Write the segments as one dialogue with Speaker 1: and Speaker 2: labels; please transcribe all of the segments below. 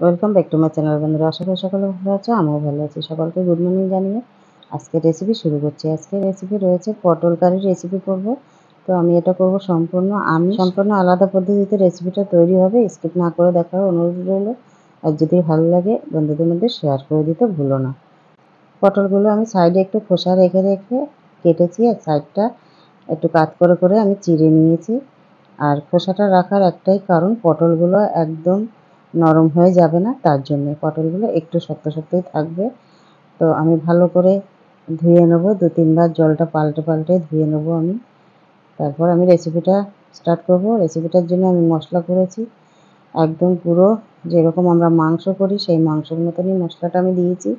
Speaker 1: Welcome back to my channel বন্ধুরা। আশা করি সকলে ভালো আছো, আমিও ভালো আছি। সকলকে গুড মর্নিং জানিয়ে আজকে রেসিপি শুরু করছি। আজকে রেসিপি রয়েছে পটল কারির রেসিপি করব। তো আমি এটা করব সম্পূর্ণ আলাদা পদ্ধতিতে রেসিপিটা তৈরি হবে। স্কিপ না করে দেখার অনুরোধ রইল। আর যদি ভালো লাগে বন্ধুদের মধ্যে শেয়ার করে দিতে ভুলো না। পটলগুলো আমি সাইডে একটু খোসা রেখে রেখে কেটেছি, আর সাইডটা একটু কাট করে করে আমি চিড়ে নিয়েছি। আর খোসাটা রাখার একটাই কারণ, পটলগুলো একদম নরম হয়ে যাবে না, তার জন্য পটলগুলো একটু শক্ত শক্তই থাকবে। তো আমি ভালো করে ধুয়ে নেব, 2-3 বার জলটা পাল্টে পাল্টে ধুয়ে নেব আমি। তারপর আমি রেসিপিটা স্টার্ট করব। রেসিপিটার জন্য আমি মশলা করেছি একদম পুরো যেরকম আমরা মাংস করি সেই মাংসের মতনই মশলাটা আমি দিয়েছি।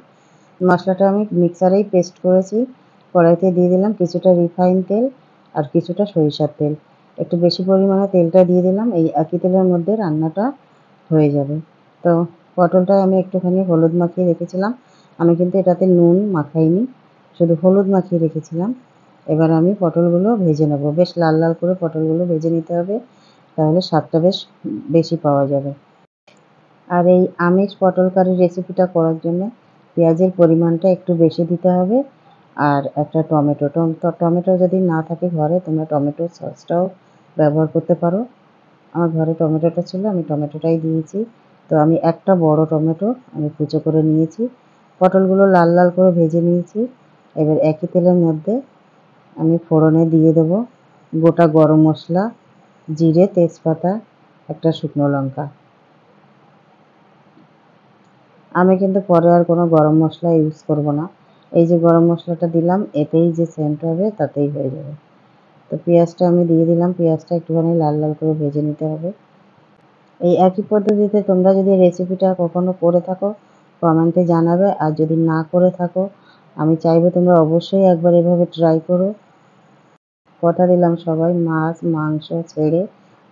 Speaker 1: মশলাটা আমি মিক্সারেই পেস্ট করেছি। কড়াইতে দিয়ে দিলাম কিছুটা রিফাইন তেল আর কিছুটা সরিষার তেল। একটু বেশি পরিমাণে তেলটা দিয়ে দিলাম, এই একই তেলের মধ্যে রান্নাটা হয়ে যাবে। তো পটলটা আমি একটুখানি হলুদ মাখিয়ে রেখেছিলাম। আমি কিন্তু এটাতে নুন মাখাইনি, শুধু হলুদ মাখিয়ে রেখেছিলাম। এবার আমি পটলগুলো ভেজে নেব। বেশ লাল লাল করে পটলগুলো ভেজে নিতে হবে, তাহলে স্বাদটা বেশ বেশি পাওয়া যাবে। আর এই আমিষ পটল কারির রেসিপিটা করার জন্য পেঁয়াজের পরিমাণটা একটু বেশি দিতে হবে। আর একটা টমেটো যদি না থাকে ঘরে, তোমরা টমেটো সসটাও ব্যবহার করতে পারো। আমার ঘরে টমেটোটা ছিল, আমি টমেটোটাই দিয়েছি। তো আমি একটা বড় টমেটো আমি কুচো করে নিয়েছি। পটলগুলো লাল লাল করে ভেজে নিয়েছি। এবার একই তেলের মধ্যে আমি ফোড়নে দিয়ে দেবো গোটা গরম মশলা, জিরে, তেজপাতা, একটা শুকনো লঙ্কা। আমি কিন্তু পরে আর কোনো গরম মশলা ইউজ করব না। এই যে গরম মশলাটা দিলাম, এতেই যে সেন্ট হবে তাতেই হয়ে যাবে। তো পেঁয়াজটা আমি দিয়ে দিলাম। পেঁয়াজটা একটুখানি লাল লাল করে ভেজে নিতে হবে। এই একই পদ্ধতিতে তোমরা যদি রেসিপিটা কখনো করে থাকো কমেন্টে জানাবে, আর যদি না করে থাকো আমি চাইবো তোমরা অবশ্যই একবার এভাবে ট্রাই করো। কথা দিলাম সবাই মাছ মাংস ছেড়ে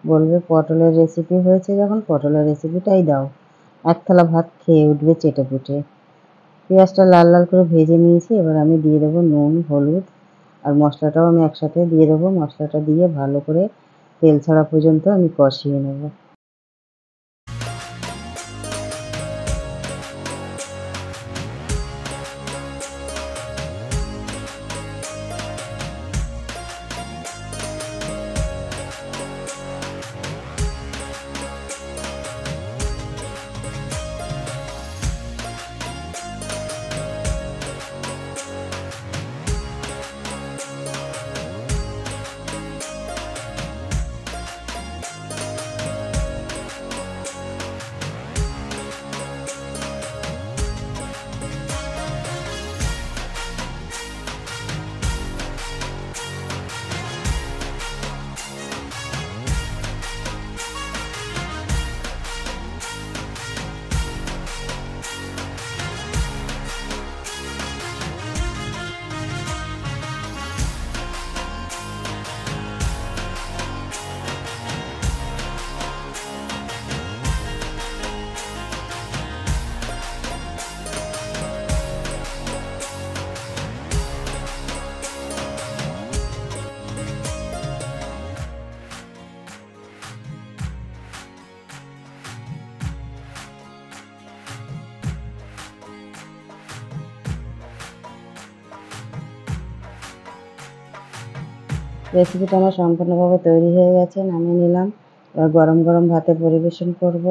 Speaker 1: বলবে পটলের রেসিপি হয়েছে, যখন পটলের রেসিপিটাই দাও। এক থালা ভাত খেয়ে উঠবে চেটেপুটে। পেঁয়াজটা লাল লাল করে ভেজে নিয়েছি। এবার আমি দিয়ে দেবো নুন, হলুদ আর মশলাটাও আমি একসাথে দিয়ে দেবো। মশলাটা দিয়ে ভালো করে তেল ছাড়া পর্যন্ত আমি কষিয়ে নেব। রেসিপিটা আমার সম্পূর্ণভাবে তৈরি হয়ে গেছে, নামিয়ে নিলাম। এবার গরম গরম ভাতে পরিবেশন করব।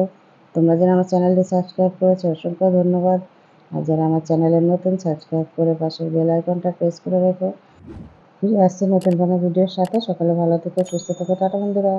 Speaker 1: তোমরা যারা আমার চ্যানেলটি সাবস্ক্রাইব করেছো অসংখ্য ধন্যবাদ। আর যারা আমার চ্যানেলের নতুন, সাবস্ক্রাইব করে পাশের বেল আইকনটা প্রেস করে রেখো। ফিরে আসছি নতুন কোনো ভিডিওর সাথে। সকলে ভালো থেকো, সুস্থ থেকো। টাটা বন্ধুরা।